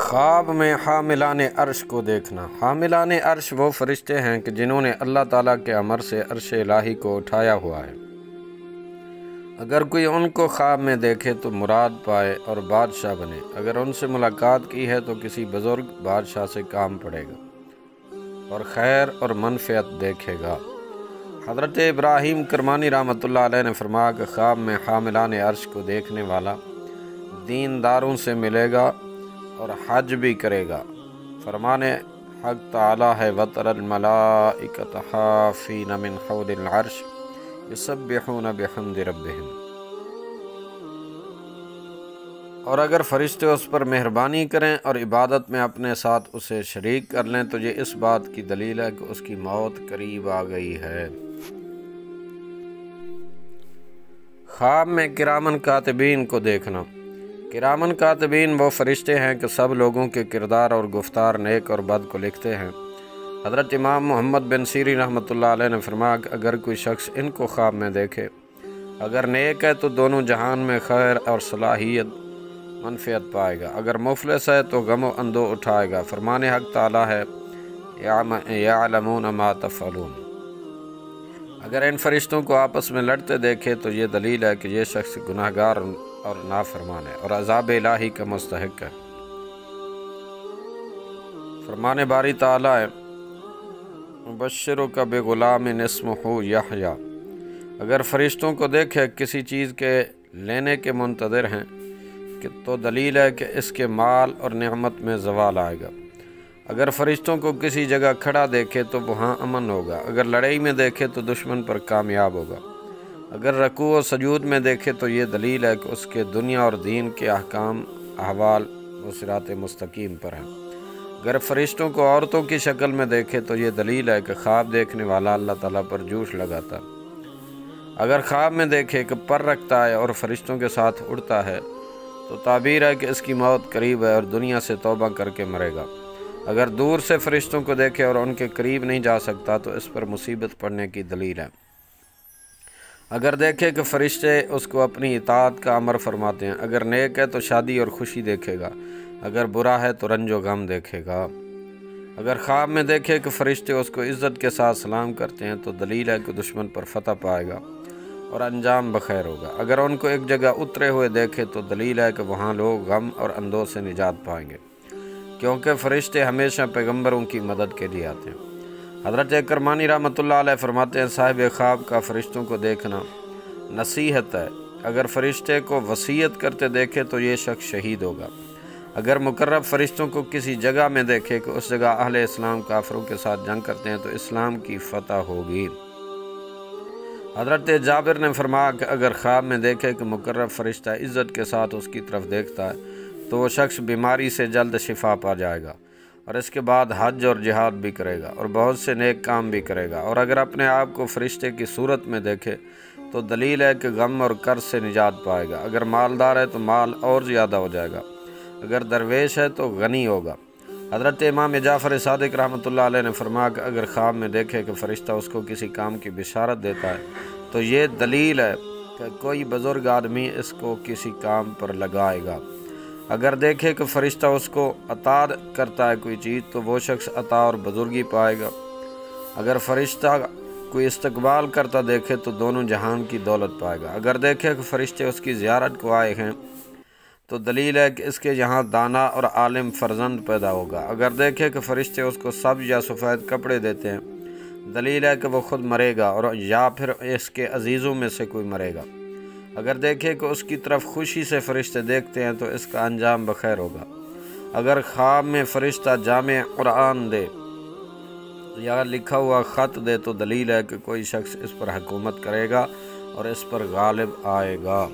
خواب میں حاملان عرش کو دیکھنا۔ حاملان عرش وہ فرشتے ہیں کہ جنہوں نے اللہ تعالیٰ کے امر سے عرش الہی کو اٹھایا ہوا ہے۔ اگر کوئی ان کو خواب میں دیکھے تو مراد پائے اور بادشاہ بنے۔ اگر ان سے ملاقات کی ہے تو کسی بزرگ بادشاہ سے کام پڑے گا اور خیر اور منفعت دیکھے گا۔ حضرت ابراہیم کرمانی رحمۃ اللہ علیہ نے فرمایا کہ خواب میں حاملان عرش کو دیکھنے والا دینداروں سے ملے گا اور حج بھی کرے گا۔ فرمان حق تعالی ہے وَتَرَى الْمَلَائِكَةَ حَافِينَ مِنْ حَوْلِ الْعَرْشِ يُسَبِّحُونَ بِحَمْدِ رَبِّهِمْ۔ اور اگر فرشتے اس پر مہربانی کریں اور عبادت میں اپنے ساتھ اسے شریک کر لیں تو یہ اس بات کی دلیل ہے کہ اس کی موت قریب آ گئی ہے۔ خواب میں کرامن کاتبین کو دیکھنا۔ کرامن کاتبین وہ فرشتے ہیں کہ سب لوگوں کے کردار اور گفتار نیک اور بد کو لکھتے ہیں۔ حضرت امام محمد بن سیرین رحمۃ اللہ علیہ نے فرمایا کہ اگر کوئی شخص ان کو خواب میں دیکھے، اگر نیک ہے تو دونوں جہان میں خیر اور صلاحیت منفعت پائے گا، اگر مفلس ہے تو غم و اندو اٹھائے گا۔ فرمان حق تعالی ہے یعلمون ما تفعلون۔ اگر ان فرشتوں کو آپس میں لڑتے دیکھے تو یہ دلیل ہے کہ یہ شخص گناہ گار اور نافرمان ہے اور عذاب الہی کا مستحق ہے۔ فرمان باری تعالی ہے مبشرک بغلام اسمہ یحییٰ۔ اگر فرشتوں کو دیکھے کسی چیز کے لینے کے منتظر ہیں تو دلیل ہے کہ اس کے مال اور نعمت میں زوال آئے گا۔ اگر فرشتوں کو کسی جگہ کھڑا دیکھے تو وہاں امن ہوگا، اگر لڑائی میں دیکھے تو دشمن پر کامیاب ہوگا، اگر رکوع و سجود میں دیکھے تو یہ دلیل ہے کہ اس کے دنیا اور دین کے احکام احوال و صراط مستقیم پر ہیں۔ اگر فرشتوں کو عورتوں کی شکل میں دیکھے تو یہ دلیل ہے کہ خواب دیکھنے والا اللہ تعالیٰ پر جوش لگاتا۔ اگر خواب میں دیکھے کہ پر رکھتا ہے اور فرشتوں کے ساتھ اڑتا ہے تو تعبیر ہے کہ اس کی موت قریب ہے اور دنیا سے توبہ کر کے مرے گا۔ اگر دور سے فرشتوں کو دیکھے اور ان کے قریب نہیں جا سکتا تو اس پر مصیبت پڑنے کی دلیل ہے۔ اگر دیکھے کہ فرشتے اس کو اپنی اطاعت کا امر فرماتے ہیں، اگر نیک ہے تو شادی اور خوشی دیکھے گا، اگر برا ہے تو رنج و غم دیکھے گا۔ اگر خواب میں دیکھے کہ فرشتے اس کو عزت کے ساتھ سلام کرتے ہیں تو دلیل ہے کہ دشمن پر فتح پائے گا اور انجام بخیر ہوگا۔ اگر ان کو ایک جگہ اترے ہوئے دیکھے تو دلیل ہے کہ وہاں لوگ غم اور اندوہ سے نجات پائیں گے، کیونکہ فرشتے ہمیشہ پیغمبروں کی مدد کے لیے آتے ہیں۔ حضرت کرمانی رحمۃ اللہ علیہ فرماتے ہیں صاحب خواب کا فرشتوں کو دیکھنا نصیحت ہے۔ اگر فرشتے کو وصیت کرتے دیکھے تو یہ شخص شہید ہوگا۔ اگر مقرب فرشتوں کو کسی جگہ میں دیکھے کہ اس جگہ اہل اسلام کافروں کے ساتھ جنگ کرتے ہیں تو اسلام کی فتح ہوگی۔ حضرت جابر نے فرمایا کہ اگر خواب میں دیکھے کہ مقرب فرشتہ عزت کے ساتھ اس کی طرف دیکھتا ہے تو وہ شخص بیماری سے جلد شفا پا جائے گا اور اس کے بعد حج اور جہاد بھی کرے گا اور بہت سے نیک کام بھی کرے گا۔ اور اگر اپنے آپ کو فرشتے کی صورت میں دیکھے تو دلیل ہے کہ غم اور قرض سے نجات پائے گا۔ اگر مالدار ہے تو مال اور زیادہ ہو جائے گا، اگر درویش ہے تو غنی ہوگا۔ حضرت امام جعفر صادق رحمۃ اللہ علیہ نے فرمایا کہ اگر خواب میں دیکھے کہ فرشتہ اس کو کسی کام کی بشارت دیتا ہے تو یہ دلیل ہے کہ کوئی بزرگ آدمی اس کو کسی کام پر لگائے گا۔ اگر دیکھے کہ فرشتہ اس کو عطا کرتا ہے کوئی چیز تو وہ شخص عطا اور بزرگی پائے گا۔ اگر فرشتہ کوئی استقبال کرتا دیکھے تو دونوں جہان کی دولت پائے گا۔ اگر دیکھے کہ فرشتے اس کی زیارت کو آئے ہیں تو دلیل ہے کہ اس کے یہاں دانا اور عالم فرزند پیدا ہوگا۔ اگر دیکھے کہ فرشتے اس کو سبز یا سفید کپڑے دیتے ہیں دلیل ہے کہ وہ خود مرے گا اور یا پھر اس کے عزیزوں میں سے کوئی مرے گا۔ اگر دیکھے کہ اس کی طرف خوشی سے فرشتے دیکھتے ہیں تو اس کا انجام بخیر ہوگا۔ اگر خواب میں فرشتہ جامع قرآن دے یا لکھا ہوا خط دے تو دلیل ہے کہ کوئی شخص اس پر حکومت کرے گا اور اس پر غالب آئے گا۔